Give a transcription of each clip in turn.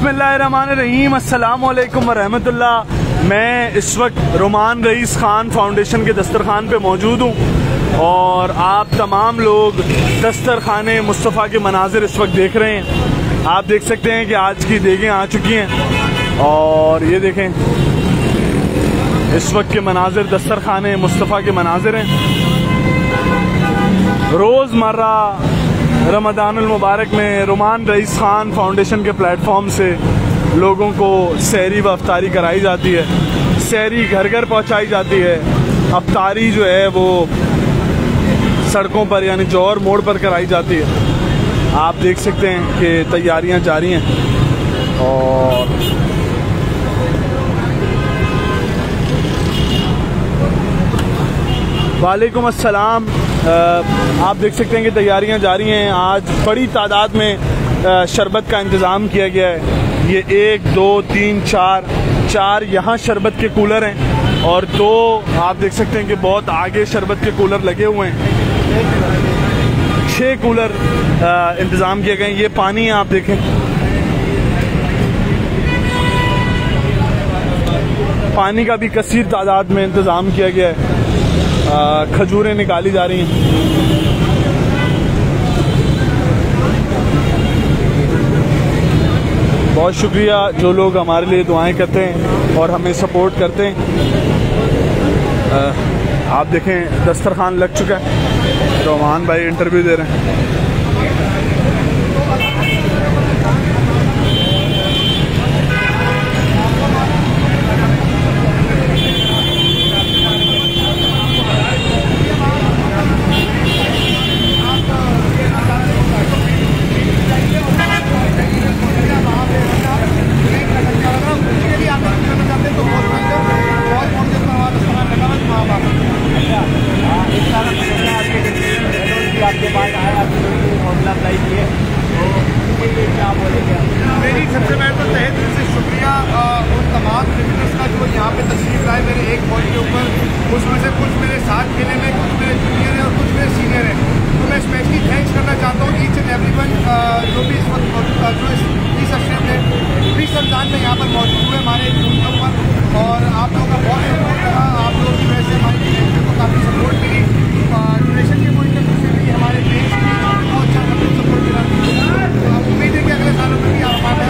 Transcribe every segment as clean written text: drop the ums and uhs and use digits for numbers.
बिस्मिल्लाहिर्रहमानिर्रहीम, अस्सलाम वालेकुम व रहमतुल्लाह। मैं इस वक्त रोमान रईस खान फाउंडेशन के दस्तरखान पे मौजूद हूँ और आप तमाम लोग दस्तरखाने मुस्तफ़ा के मनाजिर इस वक्त देख रहे हैं। आप देख सकते हैं कि आज की देगें आ चुकी हैं और ये देखें इस वक्त के मनाजिर दस्तरखाने मुस्तफ़ा के मनाजिर हैं। रोज़मर्रा रमज़ानुल मुबारक में रोमान रईस खान फाउंडेशन के प्लेटफॉर्म से लोगों को सहरी व अफ्तारी कराई जाती है। सहरी घर घर पहुंचाई जाती है। अफ्तारी जो है वो सड़कों पर यानी जौहर मोड़ पर कराई जाती है। आप देख सकते हैं कि तैयारियां जारी हैं और वालेकुम अस्सलाम। आप देख सकते हैं कि तैयारियां जारी हैं। आज बड़ी तादाद में शरबत का इंतज़ाम किया गया है। ये 1 2 3 4 यहाँ शरबत के कूलर हैं और 2 आप देख सकते हैं कि बहुत आगे शरबत के कूलर लगे हुए हैं। 6 कूलर इंतज़ाम किए गए। ये पानी आप देखें, पानी का भी कसीर तादाद में इंतज़ाम किया गया है। खजूरें निकाली जा रही हैं। बहुत शुक्रिया जो लोग हमारे लिए दुआएं करते हैं और हमें सपोर्ट करते हैं। आप देखें दस्तरखान लग चुका है। रोमान भाई इंटरव्यू दे रहे हैं। आपके पास आया, हौसला अप्लाई किए तो क्या बोलेंगे? मेरी सबसे पहले तो तहे दिल से शुक्रिया उन तमाम क्रिकेटर्स का जो यहाँ पे तशरीफ लाए मेरे एक बॉल के ऊपर। उसमें से कुछ मेरे साथ खेले में, कुछ मेरे जूनियर हैं और कुछ मेरे सीनियर हैं। तो मैं स्पेशली थैंक्स करना चाहता हूँ ईच एंड एवरीवन जो भी इस वक्त जो इस अवसर में 20 रमज़ान में यहाँ पर मौजूद हुए हमारे ग्रुप के ऊपर। और आप लोगों का बहुत सपोर्ट रहा। आप लोगों की वजह से हमारी टीम को काफ़ी सपोर्ट मिली। ड्यूरेशन के पॉइंट ऑफ व्यू से भी हमारे देश की बहुत अच्छा सपोर्ट मिला। उम्मीद है कि अगले सालों में भी हमारे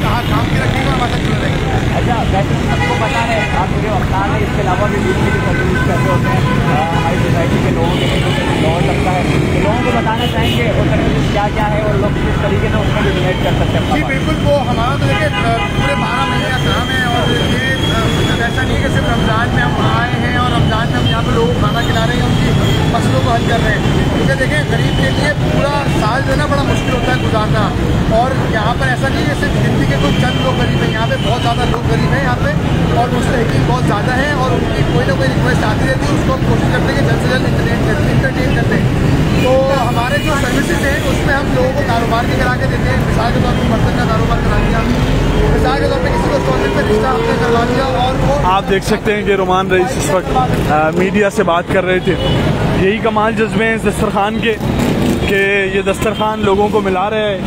कहाँ काम के रखेंगे और हमारे जुड़े रहेंगे। अच्छा, वैसे सबको पता है आप जो अवतार है, इसके अलावा भी दूसरी भी सर्विस कर रहे होते हैं हमारी सोसाइटी के लोगों के लिए हो सकता है तो लोगों को बताना चाहेंगे वो सर्विस क्या क्या है और लोग किस तरीके से उसमें भी डोनेट कर सकते हैं? जी बिल्कुल, वो हमारा तो देखिए पूरे 12 महीने का काम है और ये ऐसा नहीं है कि सिर्फ रमज़ान में हम आए हैं और रमज़ान में हम यहाँ पर लोगों को खाना खिला रहे हैं, उनकी फसलों को हल कर रहे हैं। क्योंकि देखिए गरीब के लिए पूरा साल जो है ना बड़ा मुश्किल होता है गुजारना। और यहाँ पर ऐसा नहीं है सिर्फ गिनती के कुछ चंद लोग गरीब हैं, यहाँ पे बहुत ज़्यादा लोग गरीब हैं यहाँ पे और मुस्तहिकीन बहुत ज़्यादा है और उनकी कोई ना कोई रिक्वेस्ट आती रहती है। उसको हम कोशिश करते हैं कि जल्द से जल्द इंटरटेन करते हैं। तो हमारे जो सर्विसेज हैं उसमें हम लोगों को कारोबार भी करा के देते हैं। मिसाल के तौर पर बर्तन का कारोबार करा दिया, मिसाल के तौर पर किसी को स्टॉल पे रिश्ता हमने करवा दिया। और वो आप देख सकते हैं कि रोमान रईस इस वक्त मीडिया से बात कर रहे थे। यही कमाल जज्बे हैं इस दस्तरखान के कि ये दस्तरखान लोगों को मिला रहे हैं।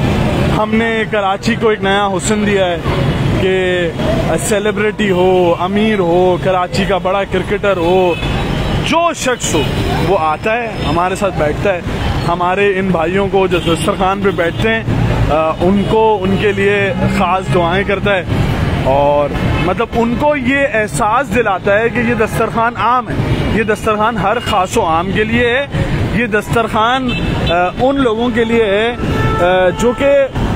हमने कराची को एक नया हुस्न दिया है कि सेलिब्रिटी हो, अमीर हो, कराची का बड़ा क्रिकेटर हो, जो शख्स हो वो आता है हमारे साथ बैठता है। हमारे इन भाइयों को जो दस्तरखान पे बैठते हैं उनको उनके लिए ख़ास दुआएं करता है और मतलब उनको ये एहसास दिलाता है कि ये दस्तरखान आम है। ये दस्तरखान हर ख़ास व आम के लिए है। ये दस्तरखान उन लोगों के लिए है जो कि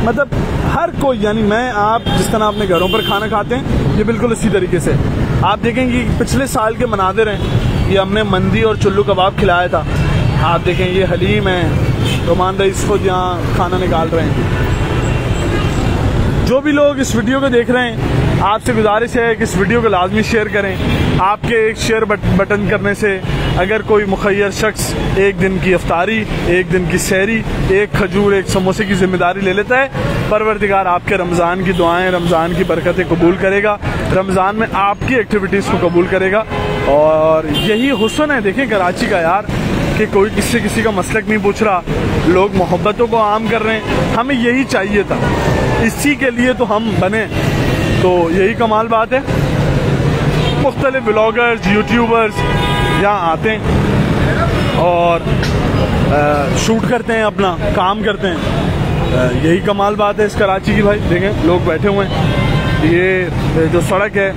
मतलब हर कोई, यानी मैं आप जिस तरह अपने घरों पर खाना खाते हैं ये बिल्कुल इसी तरीके से। आप देखेंगे पिछले साल के मनादिर हैं। ये हमने मंदी और चुल्लू कबाब खिलाया था। आप देखें ये हलीम है। रोमान रईस खुद यहाँ खाना निकाल रहे हैं। जो भी लोग इस वीडियो को देख रहे हैं आपसे गुजारिश है कि इस वीडियो को लाजमी शेयर करें। आपके एक शेयर बटन करने से अगर कोई मुखय्यर शख्स एक दिन की अफ्तारी, एक दिन की सहरी, एक खजूर, एक समोसे की जिम्मेदारी ले लेता है, परवरदिगार आपके रमज़ान की दुआएं, रमज़ान की बरकतें कबूल करेगा। रमज़ान में आपकी एक्टिविटीज़ को कबूल करेगा। और यही हुस्न है देखें कराची का यार, कि कोई किसी का मसलक नहीं पूछ रहा, लोग मोहब्बतों को आम कर रहे हैं। हमें यही चाहिए था। इसी के लिए तो हम बने, तो यही कमाल बात है। मुख्तलिफ ब्लॉगर्स, यूट्यूबर्स यहाँ आते हैं और शूट करते हैं, अपना काम करते हैं। यही कमाल बात है इस कराची की भाई। देखें लोग बैठे हुए हैं। ये जो सड़क है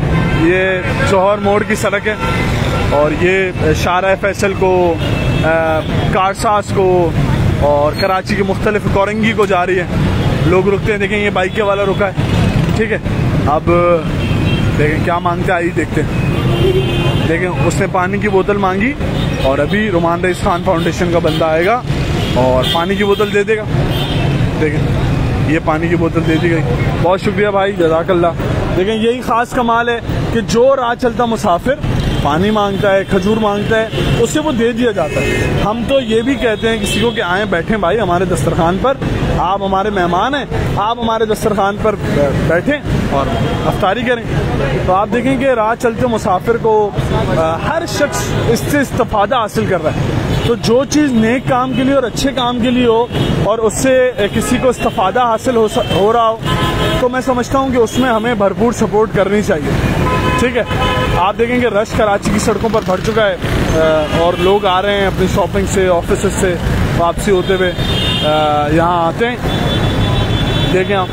ये जौहर मोड़ की सड़क है और ये शारा फैसल को, कारसास को और कराची के मुख्तलिफ कोरंगी को जा रही है। लोग रुकते हैं, देखें ये बाइक वाला रुका है, ठीक है। अब देखें क्या मांगते हैं, आई देखते हैं। देखें उसने पानी की बोतल मांगी और अभी रुमान रईस खान फाउंडेशन का बंदा आएगा और पानी की बोतल दे देगा। देखें ये पानी की बोतल दे दी गई। बहुत शुक्रिया भाई, जज़ाकल्लाह। देखें यही ख़ास कमाल है कि जो राह चलता मुसाफिर पानी मांगता है, खजूर मांगता है, उसे वो दे दिया जाता है। हम तो ये भी कहते हैं किसी को कि आएँ बैठें भाई हमारे दस्तरखान पर, आप हमारे मेहमान हैं, आप हमारे दस्तरखान पर बैठें और अफ्तारी करें। तो आप देखें कि राह चलते मुसाफिर को हर शख्स इससे इस्तिफादा हासिल कर रहा है। तो जो चीज़ नेक काम के लिए और अच्छे काम के लिए हो और उससे किसी को इस्तिफादा हासिल हो रहा हो, तो मैं समझता हूँ कि उसमें हमें भरपूर सपोर्ट करनी चाहिए, ठीक है। आप देखें कि रश कराची की सड़कों पर भर चुका है और लोग आ रहे हैं अपनी शॉपिंग से, ऑफिस से वापसी होते हुए यहाँ आते हैं। देखें आप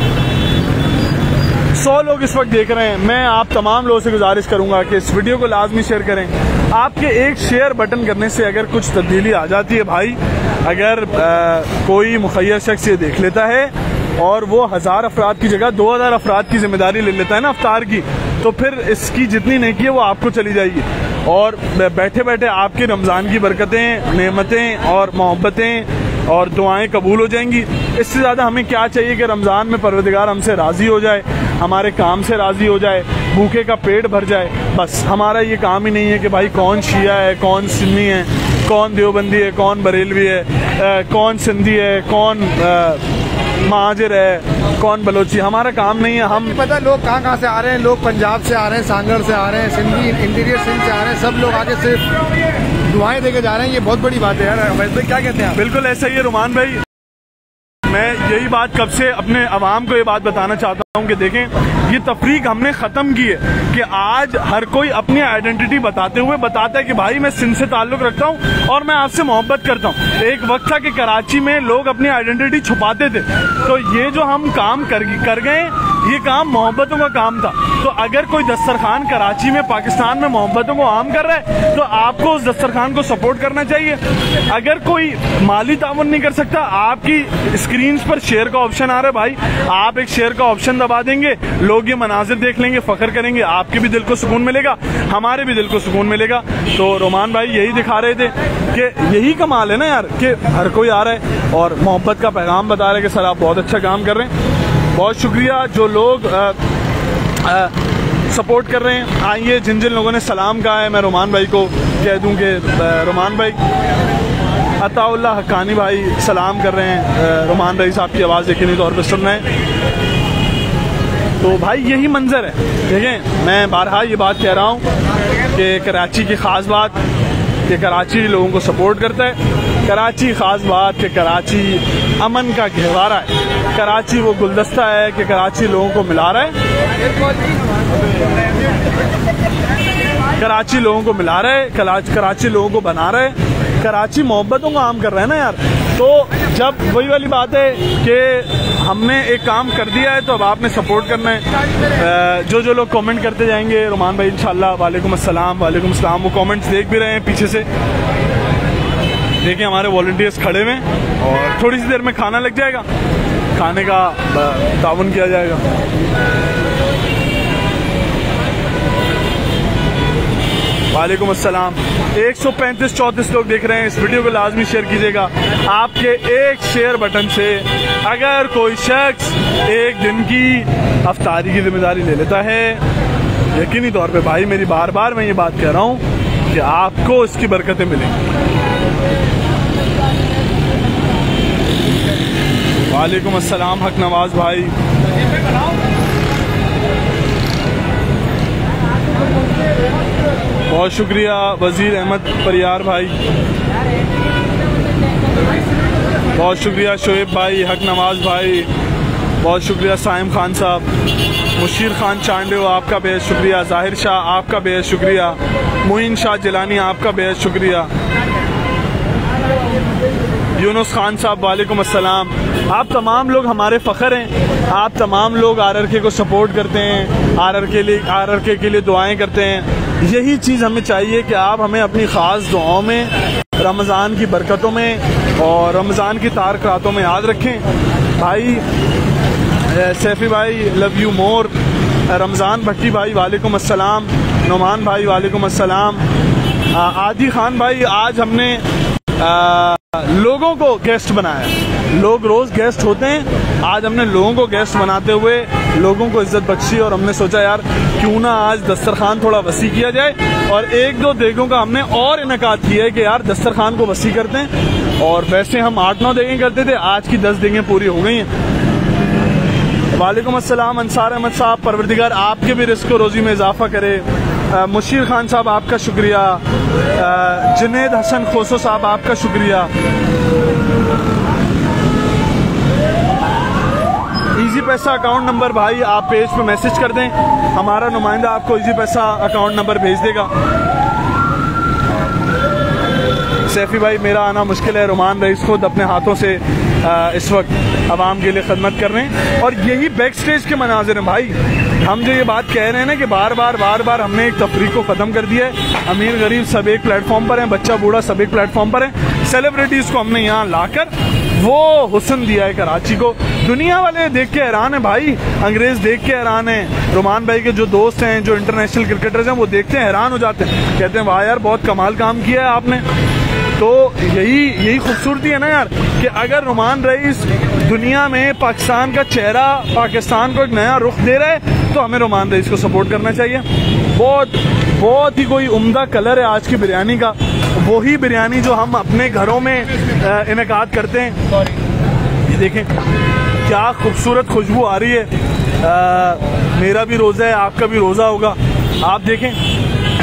100 लोग इस वक्त देख रहे हैं। मैं आप तमाम लोगों से गुजारिश करूंगा कि इस वीडियो को लाजमी शेयर करें। आपके एक शेयर बटन करने से अगर कुछ तब्दीली आ जाती है भाई, अगर कोई मुखय्यर शख्स ये देख लेता है और वो 1000 अफराद की जगह 2000 अफराद की जिम्मेदारी ले लेता है ना अफ्तार की, तो फिर इसकी जितनी नेकी है वो आपको चली जाएगी और बैठे बैठे आपके रमज़ान की बरकतें, नेमतें और मोहब्बतें और दुआएं कबूल हो जाएंगी। इससे ज़्यादा हमें क्या चाहिए कि रमज़ान में परवरदिगार हमसे राज़ी हो जाए, हमारे काम से राज़ी हो जाए, भूखे का पेट भर जाए। बस हमारा ये काम ही नहीं है कि भाई कौन शिया है, कौन सुन्नी है, कौन देवबंदी है, कौन बरेलवी है, कौन सिंधी है, कौन महाजिर है, कौन बलोची। हमारा काम नहीं है। हम पता लोग कहाँ से आ रहे हैं, लोग पंजाब से आ रहे हैं, सांगड़ से आ रहे हैं, सिंधी इंटीरियर सिंध से आ रहे हैं, सब लोग आगे सिर्फ दुआएं देके जा रहे हैं। ये बहुत बड़ी बात है यार। वैसे भाई क्या कहते हैं? बिल्कुल ऐसा ही है रुमान भाई। मैं यही बात कब से अपने अवाम को ये बात बताना चाहता हूँ कि देखें ये तफरीक हमने ख़त्म की है कि आज हर कोई अपनी आइडेंटिटी बताते हुए बताता है कि भाई मैं सिंध से ताल्लुक़ रखता हूँ और मैं आपसे मोहब्बत करता हूँ। एक वक्त था कि कराची में लोग अपनी आइडेंटिटी छुपाते थे, तो ये जो हम काम कर गए ये काम मोहब्बतों का काम था। तो अगर कोई दस्तरखान कराची में, पाकिस्तान में मोहब्बतों को आम कर रहा है तो आपको उस दस्तरखान को सपोर्ट करना चाहिए। अगर कोई माली ताउन नहीं कर सकता, आपकी स्क्रीन पर शेयर का ऑप्शन आ रहा है भाई, आप एक शेयर का ऑप्शन दबा देंगे, लोग ये मनाजिर देख लेंगे, फख्र करेंगे, आपके भी दिल को सुकून मिलेगा, हमारे भी दिल को सुकून मिलेगा। तो रोमान भाई यही दिखा रहे थे कि यही कमाल है ना यार कि हर कोई आ रहा है और मोहब्बत का पैगाम बता रहे हैं कि सर आप बहुत अच्छा काम कर रहे हैं। बहुत शुक्रिया जो लोग सपोर्ट कर रहे हैं। आइए जिन जिन लोगों ने सलाम कहा है मैं रोमान भाई को कह दूं कि रोमान भाई, अताउल्लाह हक्कानी भाई सलाम कर रहे हैं, रोमान रईस आपकी आवाज़ यकीनी तौर पर सुन रहे हैं। तो भाई यही मंजर है। देखें मैं बारहा ये बात कह रहा हूँ कि कराची की ख़ास बात कि कराची लोगों को सपोर्ट करता है, कराची ख़ास बात कि कराची अमन का गहवारा है, कराची वो गुलदस्ता है कि कराची लोगों को मिला रहा है, कराची लोगों को मिला रहा है, कराची लोगों को बना रहा है, कराची मोहब्बतों को आम कर रहा है ना यार। तो जब वही वाली बात है कि हमने एक काम कर दिया है तो अब आपने सपोर्ट करना है। जो जो लोग कमेंट करते जाएंगे रोमान भाई इंशाल्लाह, वालेकुम अस्सलाम, वालेकुम अस्सलाम, वो कमेंट्स देख भी रहे हैं पीछे से। देखिए हमारे वॉलंटियर्स खड़े हुए हैं और थोड़ी सी देर में खाना लग जाएगा, खाने का ताउन किया जाएगा। वालेकुम अस्सलाम। 135-34 लोग देख रहे हैं, इस वीडियो को लाजमी शेयर कीजिएगा। आपके एक शेयर बटन से अगर कोई शख्स एक दिन की अफ्तारी की जिम्मेदारी ले लेता है, यकीनी तौर पे भाई मेरी बार बार मैं ये बात कह रहा हूँ कि आपको इसकी बरकतें मिलेंगी। वालेकुम अस्सलाम हक नवाज भाई। बहुत शुक्रिया वजीर अहमद परियार भाई, बहुत शुक्रिया शोएब भाई, हक नवाज भाई, बहुत शुक्रिया साइम खान साहब, मुशीर खान चांडे आपका बेहद शुक्रिया, ज़ाहिर शाह आपका बेहद शुक्रिया, मोइन शाह जिलानी आपका बेहद शुक्रिया, यूनुस खान साहब वालेकुम अस्सलाम। आप तमाम लोग हमारे फ़ख्र हैं, आप तमाम लोग RRK को सपोर्ट करते हैं, RRK के लिए दुआएं करते हैं। यही चीज़ हमें चाहिए कि आप हमें अपनी ख़ास दुआओं में, रमज़ान की बरकतों में और रमज़ान की तारक रातों में याद रखें। भाई सैफी भाई लव यू मोर, रमज़ान भट्टी भाई वालेकुम अस्सलाम, नोमान भाई वालेकुम अस्सलाम, आदि खान भाई आज हमने लोगों को गेस्ट बनाया। लोग रोज़ गेस्ट होते हैं, आज हमने लोगों को गेस्ट बनाते हुए लोगों को इज्जत बख्शी और हमने सोचा यार क्यों ना आज दस्तरखान थोड़ा वसी किया जाए और एक दो देगों का हमने और इनकाद किया है कि यार दस्तरखान को वसी करते हैं। और वैसे हम 8-9 देगें करते थे, आज की 10 देगें पूरी हो गई हैं। वालेकुम अस्सलाम अंसार अहमद साहब, परवरदिगार आपके भी रिस्क रोज़ी में इजाफा करे। मुशीर खान साहब आपका शुक्रिया, जुनैद हसन खोसो साहब आपका शुक्रिया। इजी पैसा अकाउंट नंबर भाई आप पेज पे मैसेज कर दें, हमारा नुमाइंदा आपको इजी पैसा अकाउंट नंबर भेज देगा। सैफी भाई मेरा आना मुश्किल है, रुमान रईस खुद अपने हाथों से इस वक्त आवाम के लिए खदमत कर रहे हैं और यही बैक स्टेज के मनाजिर हैं भाई। हम जो ये बात कह रहे हैं ना कि बार बार हमने एक तफरीक को ख़त्म कर दिया है। अमीर गरीब सब एक प्लेटफॉर्म पर हैं, बच्चा बूढ़ा सब एक प्लेटफॉर्म पर हैं। सेलिब्रिटीज़ को हमने यहाँ लाकर वो हुस्न दिया है कराची को। दुनिया वाले देख के हैरान है भाई, अंग्रेज़ देख के हैरान है। रुमान भाई के जो दोस्त हैं, जो इंटरनेशनल क्रिकेटर्स हैं, वो देखते हैं हैरान हो जाते हैं, कहते हैं वाह यार बहुत कमाल काम किया है आपने। तो यही खूबसूरती है ना यार कि अगर रुमान रईस दुनिया में पाकिस्तान का चेहरा, पाकिस्तान को एक नया रुख दे रहा है तो हमें रुमान रईस को सपोर्ट करना चाहिए। बहुत ही कोई उम्दा कलर है आज की बिरयानी का, वही बिरयानी जो हम अपने घरों में इनेकाद करते हैं। ये देखें क्या खूबसूरत खुशबू आ रही है। मेरा भी रोज़ा है, आपका भी रोज़ा होगा। आप देखें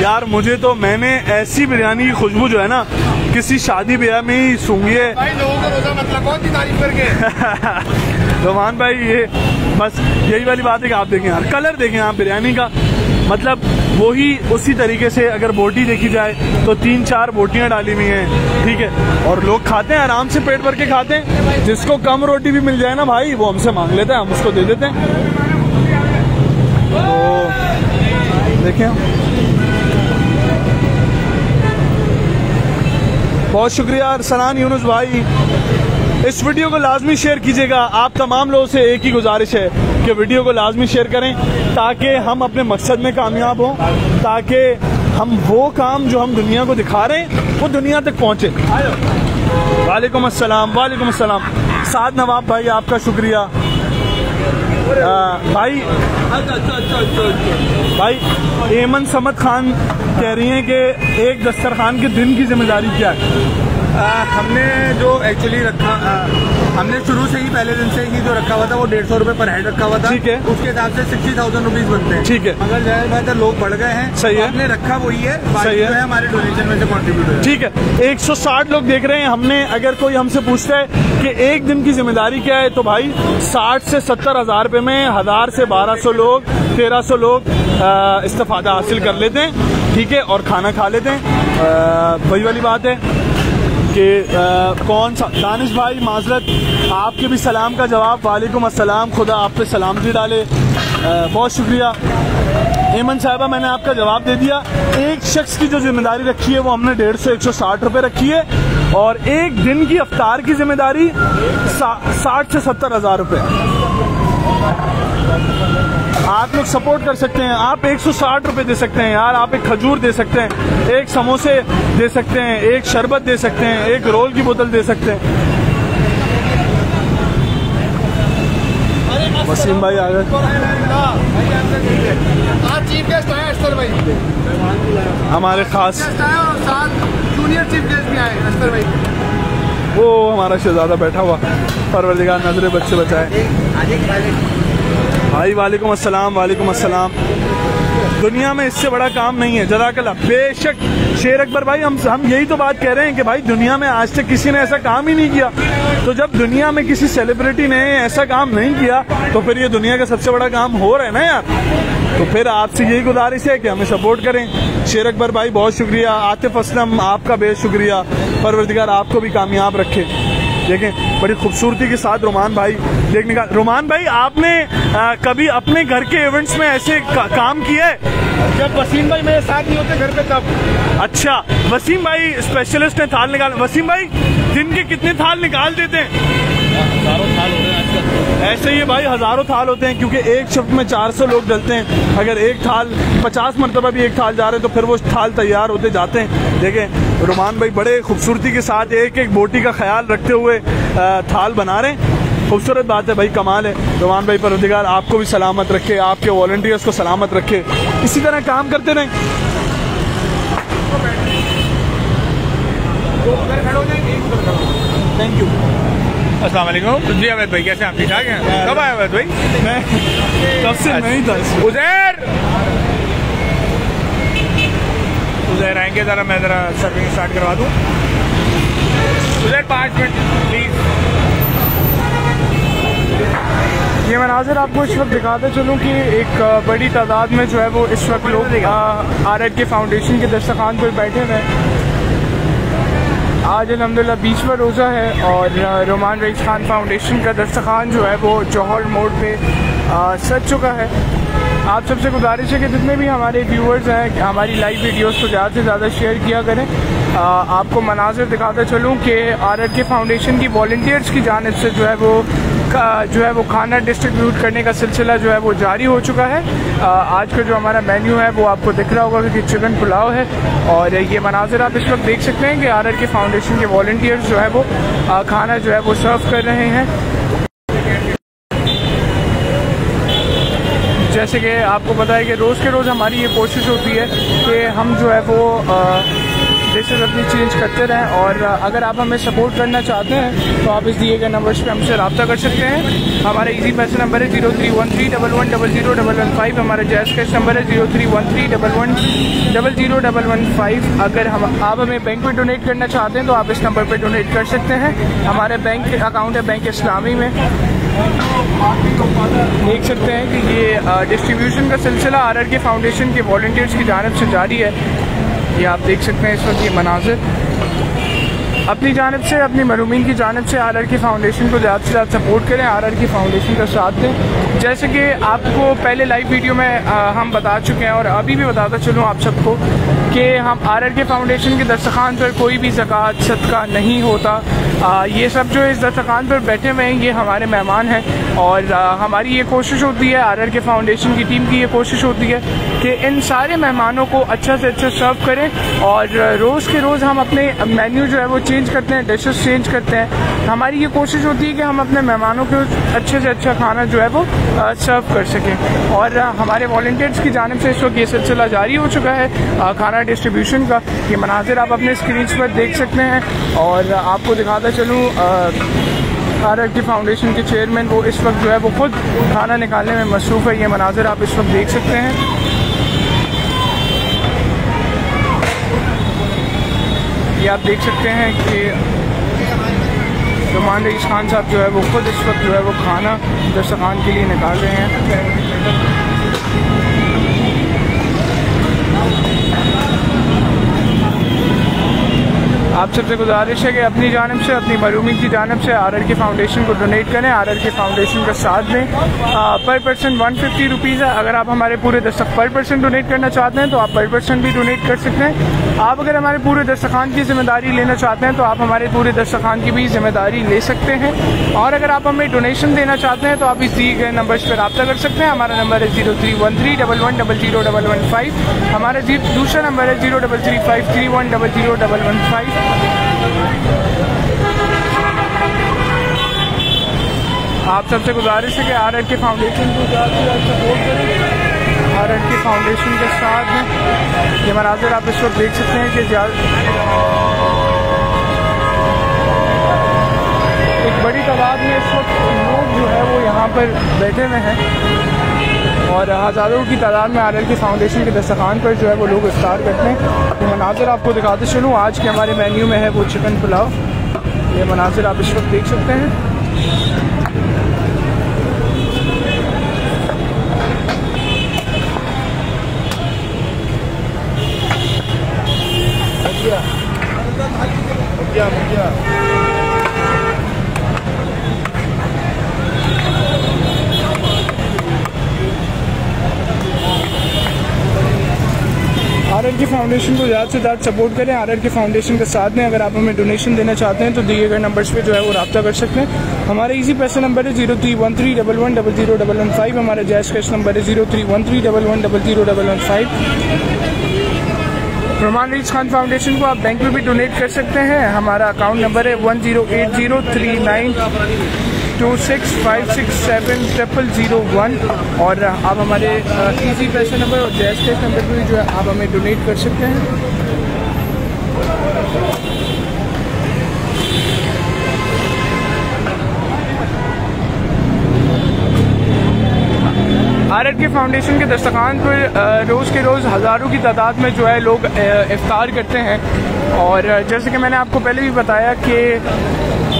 यार, मुझे तो मैंने ऐसी बिरयानी की खुशबू जो है ना किसी शादी ब्याह में ही सूंघी है भाई। लोगों को रोज़ा मतलब कौन सी तारीफ करके रोमान भाई ये बस यही वाली बात है कि आप देखें यार, कलर देखें आप बिरयानी का, मतलब वही उसी तरीके से अगर बोटी देखी जाए तो 3-4 बोटियां डाली हुई हैं, ठीक है, और लोग खाते हैं, आराम से पेट भर के खाते हैं। जिसको कम रोटी भी मिल जाए ना भाई वो हमसे मांग लेता है, हम उसको दे देते हैं। तो देखें, बहुत शुक्रिया अरसलान यूनुस भाई। इस वीडियो को लाजमी शेयर कीजिएगा। आप तमाम लोगों से एक ही गुजारिश है कि वीडियो को लाजमी शेयर करें ताकि हम अपने मकसद में कामयाब हों, ताकि हम वो काम जो हम दुनिया को दिखा रहे हैं वो दुनिया तक पहुँचे। वालेकुम अस्सलाम, वालेकुम अस्सलाम। साद नवाब भाई आपका शुक्रिया। भाई एमन समद खान कह रही हैं कि एक दस्तरखान के दिन की जिम्मेदारी क्या है? हमने जो एक्चुअली रखा, हमने शुरू से ही पहले दिन से ही जो रखा हुआ था वो 150 रुपए पर हेड रखा हुआ था। ठीक है, उसके हिसाब से 60,000 रुपीज बनते हैं। ठीक है, अगर ज्यादा लोग बढ़ गए हैं, सही है, हमने रखा वही है, सही है, हमारे डोनेशन में से कॉन्ट्रीब्यूट है। ठीक है, 160 लोग देख रहे हैं। हमने अगर कोई हमसे पूछता है कि एक दिन की जिम्मेदारी क्या है तो भाई 60 से 70 हज़ार रुपए में 1000 से 1200 लोग, 1300 लोग इस्तेफादा हासिल कर लेते हैं, ठीक है, और खाना खा लेते हैं। वही वाली बात है कि कौन सा दानिश भाई माजरत आपके भी सलाम का जवाब। वालेकुम अस्सलाम, खुदा आप पे सलामती डाले, बहुत शुक्रिया। एमन साहिबा मैंने आपका जवाब दे दिया। एक शख्स की जो जिम्मेदारी रखी है वो हमने 150-160 रुपये रखी है और एक दिन की अफ्तार की जिम्मेदारी 60 से 70 हज़ार रुपये। आप लोग सपोर्ट कर सकते हैं, आप 160 रुपये दे सकते हैं यार, आप एक खजूर दे सकते हैं, एक समोसे दे सकते हैं, एक शरबत दे सकते हैं, एक रोल की बोतल दे सकते हैं। वसीम भाई आ गए। चीफ गेस्ट आए अस्तर भाई, हमारे खास जूनियर चीफ गेस्ट भी आए अस्तर भाई। वो हमारा शहजादा बैठा हुआ, परवरदिगार नजरे बच्चे बचाए। भाई वालेकुम अस्सलाम, वालेकुम अस्सलाम। दुनिया में इससे बड़ा काम नहीं है, जज़ाकल्लाह। बेशक शेर अकबर भाई, हम यही तो बात कह रहे हैं कि भाई दुनिया में आज तक किसी ने ऐसा काम ही नहीं किया। तो जब दुनिया में किसी सेलिब्रिटी ने ऐसा काम नहीं किया तो फिर ये दुनिया का सबसे बड़ा काम हो रहा है ना यार। तो फिर आपसे यही गुजारिश है कि हमें सपोर्ट करें। शेर अकबर भाई बहुत शुक्रिया, आतिफ असलम आपका बेहद शुक्रिया, परवरदिगार आपको भी कामयाब रखे। देखें बड़ी खूबसूरती के साथ रोमान भाई देखने का। रोमान भाई आपने कभी अपने घर के इवेंट्स में ऐसे काम किया है? जब वसीम भाई मेरे साथ नहीं होते घर पे तब। अच्छा, वसीम भाई स्पेशलिस्ट है थाल निकाल। वसीम भाई दिन के कितने थाल निकाल देते हैं? हजारों थाल हो रहे हैं आजकल। ऐसे ही भाई हजारों थाल होते हैं, क्योंकि एक शिफ्ट में 400 लोग डलते हैं। अगर एक थाल 50 मरतबा भी एक थाल जा रहे हैं तो फिर वो थाल तैयार होते जाते हैं। देखें रोमान भाई बड़े खूबसूरती के साथ एक एक बोटी का ख्याल रखते हुए थाल बना रहे हैं। खूबसूरत बात है भाई, कमाल है। रोमान भाई परवरदिगार आपको भी सलामत रखे, आपके वॉलंटियर्स को सलामत रखे, इसी तरह काम करते रहें। Thank you. अस्सलाम वालेकुम जी अवैध भाई, कैसे आप? ठीक ठाक हैं? कब आए अवैध भाई? मैं तब से नहीं था। उज़ैर आएंगे, ज़रा मैं ज़रा सर्विंग स्टार्ट करवा दूँ। Uzair 5 minute please. ये मनाज़िर आपको इस वक्त दिखाते चलूँ कि एक बड़ी तादाद में जो है वो इस वक्त लोग RRK के फाउंडेशन के दस्तरखान पर बैठे हुए हैं। आज अल्हम्दुलिल्लाह 20वां रोज़ा है और रोमान रईस खान फाउंडेशन का दस्तरखान जो है वो जौहर मोड़ पे सज चुका है। आप सबसे गुजारिश है कि जितने भी हमारे व्यूअर्स हैं हमारी लाइव वीडियोस को ज़्यादा से ज़्यादा शेयर किया करें। आपको मनाज़िर दिखाते चलूँ कि RRK फाउंडेशन की वॉलंटियर्स की जानिब से जो है वो खाना डिस्ट्रीब्यूट करने का सिलसिला जो है वो जारी हो चुका है। आज का जो हमारा मेन्यू है वो आपको दिख रहा होगा कि चिकन पुलाव है और ये मनाज़िर आप इस वक्त देख सकते हैं कि RRK फाउंडेशन के वॉलंटियर्स जो है वो खाना जो है वो सर्व कर रहे हैं। जैसे कि आपको पता है कि रोज़ के रोज़ हमारी ये कोशिश होती है कि हम जो है वो डिशेज़ अपनी चेंज करते रहें और अगर आप हमें सपोर्ट करना चाहते हैं तो आप इस दिए गए नंबर्स पे हमसे रब्ता कर सकते हैं। हमारा इजी पैसे नंबर है 031311000115। हमारा जैज़ कैश नंबर है 031311000115। अगर आप हमें बैंक में डोनेट करना चाहते हैं तो आप इस नंबर पर डोनेट कर सकते हैं। हमारे बैंक अकाउंट है बैंक इस्लामी में। देख सकते हैं कि ये डिस्ट्रीब्यूशन का सिलसिला RRK फाउंडेशन के वॉलंटियर्स की जानिब से जारी है। ये आप देख सकते हैं इस वक्त ये मनाज़िर। अपनी जानिब से, अपनी मरूमीन की जानिब से RRK फाउंडेशन को ज़्यादा से ज़्यादा सपोर्ट करें, RRK फाउंडेशन का साथ दें। जैसे कि आपको पहले लाइव वीडियो में हम बता चुके हैं और अभी भी बताता चलूँ आप सबको कि हम RRK फाउंडेशन के दस्तरखान पर कोई भी ज़कात सदका नहीं होता। ये सब जो इस दस्तरखान पर बैठे हुए हैं ये हमारे मेहमान हैं और हमारी ये कोशिश होती है, RRK फाउंडेशन की टीम की ये कोशिश होती है कि इन सारे मेहमानों को अच्छा से अच्छा सर्व करें और रोज़ के रोज़ हम अपने मेन्यू जो है वो चेंज करते हैं, डिशेस चेंज करते हैं। हमारी ये कोशिश होती है कि हम अपने मेहमानों को अच्छे से अच्छा खाना जो है वो सर्व कर सकें और हमारे वॉलंटियर्स की जानिब से इस वक्त ये सिलसिला जारी हो चुका है खाना डिस्ट्रीब्यूशन का। ये मनाज़िर आप अपने स्क्रीन पर देख सकते हैं और आपको दिखाता चलूँ RRK फाउंडेशन के चेयरमैन वो इस वक्त जो है वो खुद खाना निकालने में मसरूफ़ है। ये मनाज़िर आप इस वक्त देख सकते हैं। ये आप देख सकते हैं कि रोमान रईस खान साहब जो है वो खुद इस वक्त जो है वो खाना दस्तरखान के लिए निकाल रहे हैं। आप सबसे गुजारिश है कि अपनी जानिब से, अपनी मरूमी की जानिब से RRK फाउंडेशन को डोनेट करें, RRK फाउंडेशन का साथ दें। पर पर्सन 150 रुपीज़ है। अगर आप हमारे पूरे पर पर्सन डोनेट करना चाहते हैं तो आप पर पर्सन भी डोनेट कर सकते हैं। आप अगर हमारे पूरे दस्तरखान की जिम्मेदारी लेना चाहते हैं तो आप हमारे पूरे दस्तरखान की भी जिम्मेदारी ले सकते हैं और अगर आप हमें डोनेशन देना चाहते हैं तो आप इस दिए गए नंबर्स पर रब्ता कर सकते हैं। हमारा नंबर है 031311000115। हमारा दूसरा नंबर है 033531000115। आप सबसे गुजारिश है कि RRK फाउंडेशन को ज़्यादा से ज़्यादा सपोर्ट करें, RRK फाउंडेशन के साथ हैं। ये मनाज़िर आप इस वक्त देख सकते हैं कि एक बड़ी तादाद में इस वक्त लोग जो है वो यहाँ पर बैठे हुए हैं। और हज़ारों की तादाद में RRK फाउंडेशन के दस्तरखान पर जो है वो लोग इफ्तार करते हैं। तो मनाज़िर आपको दिखाते चलूँ। आज के हमारे मेन्यू में है वो चिकन पुलाव। ये मनाज़िर आप इस वक्त देख सकते हैं। RRK फाउंडेशन को ज़्यादा से ज़्यादा सपोर्ट करें। RRK फाउंडेशन के साथ में अगर आप हमें डोनेशन देना चाहते हैं तो दिए गए नंबर्स पे जो है वो रब्ता कर सकते हैं। हमारा इजी पैसा नंबर है 031311000115। हमारा जैज़ कैश नंबर है 031311000115। रोमान रईस खान फाउंडेशन को आप बैंक में भी डोनेट कर सकते हैं। हमारा अकाउंट नंबर है 10803926567001 और आप हमारे इजी पैसे नंबर और जैज़ कैश नंबर पर भी जो है आप हमें डोनेट कर सकते हैं। RRK फाउंडेशन के दस्तरखान पर रोज़ के रोज़ हज़ारों की तादाद में जो है लोग इफ्तार करते हैं। और जैसे कि मैंने आपको पहले भी बताया कि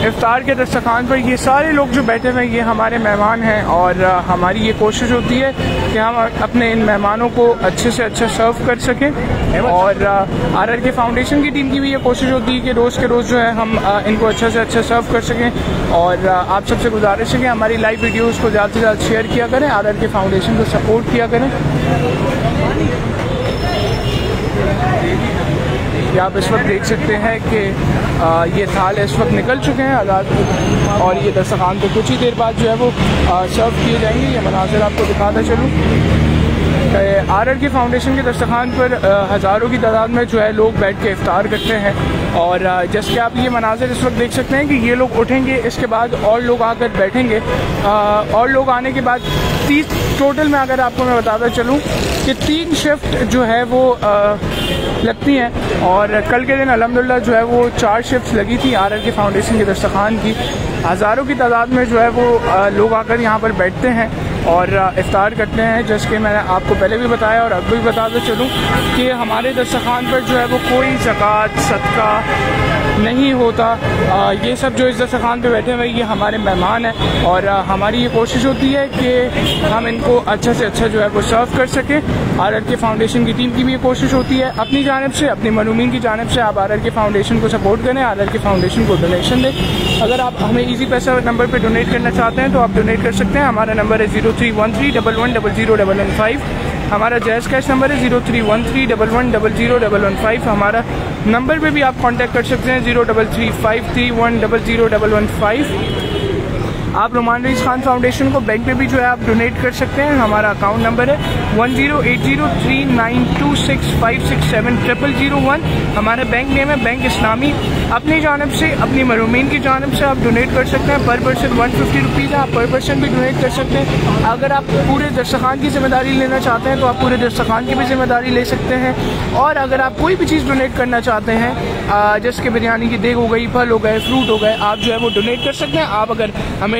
इफ्तार के दस्तरखान पर ये सारे लोग जो बैठे हुए हैं ये हमारे मेहमान हैं और हमारी ये कोशिश होती है कि हम अपने इन मेहमानों को अच्छे से अच्छा सर्व कर सकें। और RRK फाउंडेशन की टीम की भी ये कोशिश होती है कि रोज़ के रोज़ जो है हम इनको अच्छा से अच्छा सर्व कर सकें। और आप सबसे गुजारिश है कि हमारी लाइव वीडियोज़ को ज़्यादा से ज़्यादा शेयर किया करें, RRK फाउंडेशन को सपोर्ट किया करें। ये आप इस वक्त देख सकते हैं कि ये थाल इस वक्त निकल चुके हैं आज़ाद और ये दस्तरखान पे कुछ ही देर बाद जो है वो सर्व किए जाएंगे। ये मनाज़िर आपको दिखाता चलूँ। RRK फाउंडेशन के दस्तरखान पर हज़ारों की तादाद में जो है लोग बैठ के इफ्तार करते हैं। और जैसे कि आप ये मनाज़िर इस वक्त देख सकते हैं कि ये लोग उठेंगे, इसके बाद और लोग आकर बैठेंगे। और लोग आने के बाद 30 टोटल में अगर आपको मैं बताता चलूँ कि 3 शिफ्ट जो है वो लगती हैं। और कल के दिन अल्हम्दुलिल्लाह जो है वो 4 शिफ्ट लगी थी RRK फाउंडेशन के दस्तरखान की। हज़ारों की तादाद में जो है वो लोग आकर यहाँ पर बैठते हैं और इफ्तार करते हैं। जैसे कि मैंने आपको पहले भी बताया और अब भी बताते चलूँ कि हमारे दस्तरखान पर जो है वो कोई ज़कात सदका नहीं होता। ये सब जो इस दस्तरखान पे बैठे हुए ये हमारे मेहमान हैं और हमारी ये कोशिश होती है कि हम इनको अच्छा से अच्छा जो है वो सर्व कर सकें। RRK फाउंडेशन की टीम की भी ये कोशिश होती है। अपनी जानिब से, अपनी मरूमीन की जानिब से आप RRK फाउंडेशन को सपोर्ट करें, RRK फाउंडेशन को डोनेशन दें। अगर आप हमें इजी पैसा नंबर पर डोनेट करना चाहते हैं तो आप डोनेट कर सकते हैं। हमारा नंबर है 031311000115। हमारा जैज़ कैश नंबर है 031311000115। हमारा नंबर पे भी आप कांटेक्ट कर सकते हैं 033531000115। आप रोमान रईस खान फाउंडेशन को बैंक में भी जो है आप डोनेट कर सकते हैं। हमारा अकाउंट नंबर है 10803926567001। हमारा बैंक नेम है बैंक इस्लामी। अपनी जानिब से, अपनी मरूमीन की जानिब से आप डोनेट कर सकते हैं। पर पर्सन 150 रुपीज़ है। आप पर पर्सन भी डोनेट कर सकते हैं। अगर आप पूरे दस्तरखान की जिम्मेदारी लेना चाहते हैं तो आप पूरे दस्तरखान की भी जिम्मेदारी ले सकते हैं। और अगर आप कोई भी चीज़ डोनेट करना चाहते हैं जैसे कि बिरयानी की देग हो गई, फल हो गए, फ्रूट हो गए, आप जो है वो डोनेट कर सकते हैं। आप अगर हमें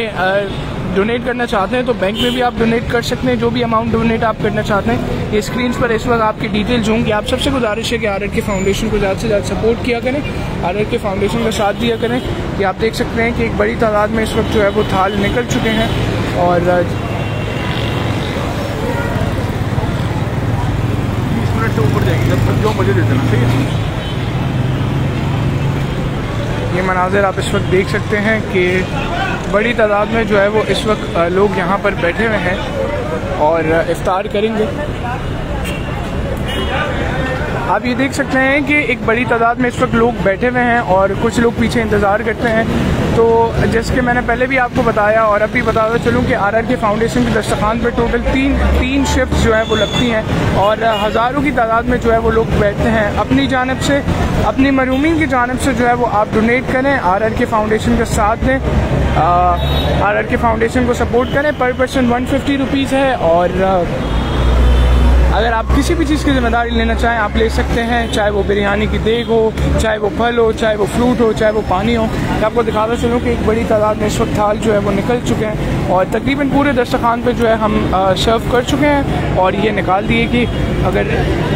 डोनेट करना चाहते हैं तो बैंक में भी आप डोनेट कर सकते हैं। जो भी अमाउंट डोनेट आप करना चाहते हैं ये स्क्रीन पर इस वक्त आपकी डिटेल्स होंगी। आप सबसे गुजारिश है कि RRK फाउंडेशन को ज़्यादा से ज़्यादा सपोर्ट किया करें, RRK फाउंडेशन का साथ दिया करें। कि आप देख सकते हैं कि एक बड़ी तादाद में इस वक्त जो है वो थाल निकल चुके हैं। और 20 मिनट से ऊपर जाएंगे जब जो मुझे दे देना, ठीक है। ये मनाज़िर आप इस वक्त देख सकते हैं कि बड़ी तादाद में जो है वो इस वक्त लोग यहाँ पर बैठे हुए हैं और इफ्तार करेंगे। आप ये देख सकते हैं कि एक बड़ी तादाद में इस वक्त लोग बैठे हुए हैं और कुछ लोग पीछे इंतज़ार करते हैं। तो जैसे कि मैंने पहले भी आपको बताया और अब भी बताता चलूँ कि RRK फाउंडेशन के दस्तरखान पर टोटल तीन शिफ्ट जो है वो लगती हैं और हज़ारों की तादाद में जो है वो लोग बैठते हैं। अपनी जानिब से, अपनी मरूमीन की जानिब से जो है वो आप डोनेट करें, RRK फाउंडेशन का साथ दें, RRK फाउंडेशन को सपोर्ट करें। पर पर्सन 150 रुपीज़ है। और अगर आप किसी भी चीज़ की जिम्मेदारी लेना चाहें आप ले सकते हैं, चाहे वो बिरयानी की देग हो, चाहे वो फल हो, चाहे वो फ्रूट हो, चाहे वो पानी हो। मैं आपको दिखाता चलूँ कि एक बड़ी तादाद में इस वक्त थाल जो है वो निकल चुके हैं और तकरीबन पूरे दस्तरखान पे जो है हम सर्व कर चुके हैं और ये निकाल दिए कि अगर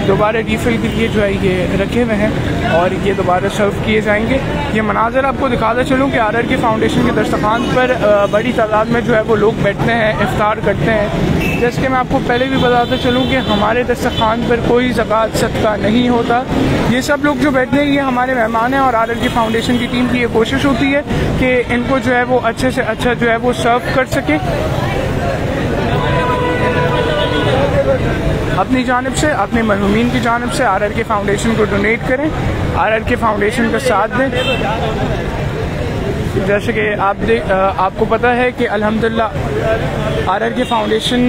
दोबारा रीफ़िल के लिए जो है ये रखे हुए हैं और ये दोबारा सर्व किए जाएंगे। ये मनाज़र आपको दिखाता चलूँ कि RRK फाउंडेशन के दस्तरखान पर बड़ी तादाद में जो है वो लोग बैठते हैं, इफ्तार करते हैं। जैसे कि मैं आपको पहले भी बताता चलूँ कि हमारे दस्तरखान पर कोई ज़कात सदका नहीं होता। ये सब लोग जो बैठते हैं ये हमारे मेहमान हैं और RRK फाउंडेशन की टीम की ये कोशिश होती है कि इनको जो है वो अच्छे से अच्छा जो है वो सर्व कर सके। अपनी जानिब से, अपने मरहूमीन की जानिब से RRK फाउंडेशन को डोनेट करें, RRK फाउंडेशन का साथ दें। जैसे कि आपको पता है कि अल्हम्दुलिल्लाह RRK फाउंडेशन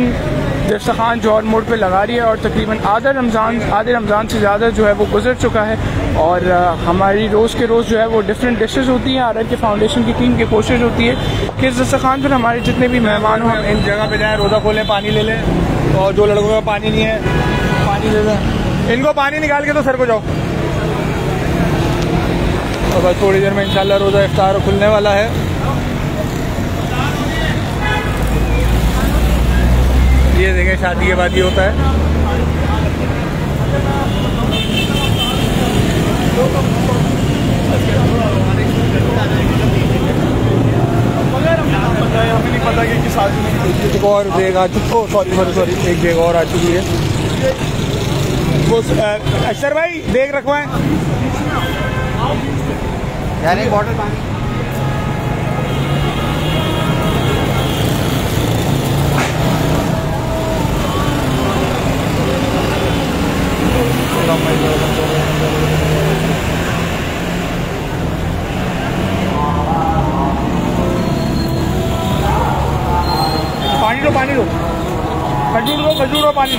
दस्तरखान जौहर मोड़ पे लगा रही है और तकरीबन आधे रमज़ान से ज़्यादा जो है वो गुजर चुका है और हमारी रोज़ के रोज़ जो है वो डिफरेंट डिशेज़ होती हैं। RRK फाउंडेशन की टीम की कोशिश होती है कि इस दस्तरखान पर हमारे जितने भी मेहमान हों इन जगह पे जाएँ, रोज़ा खोलें, पानी ले लें और जो लड़कों का पानी नहीं है पानी ले लें। इनको पानी निकाल के तो सर को जाओ और बस थोड़ी देर में इंशाल्लाह रोज़ा इफ्तार खुलने वाला है। ये देखें शादी के बाद ये होता है। हमें नहीं पता कि किस आदमी में एक और बेग आ चुकी, सॉरी एक बेग और आ चुकी है। वो अक्षर भाई बेग रखवाएं यार, एक बॉटल पानी। पानी दो, खजूर दो, पानी।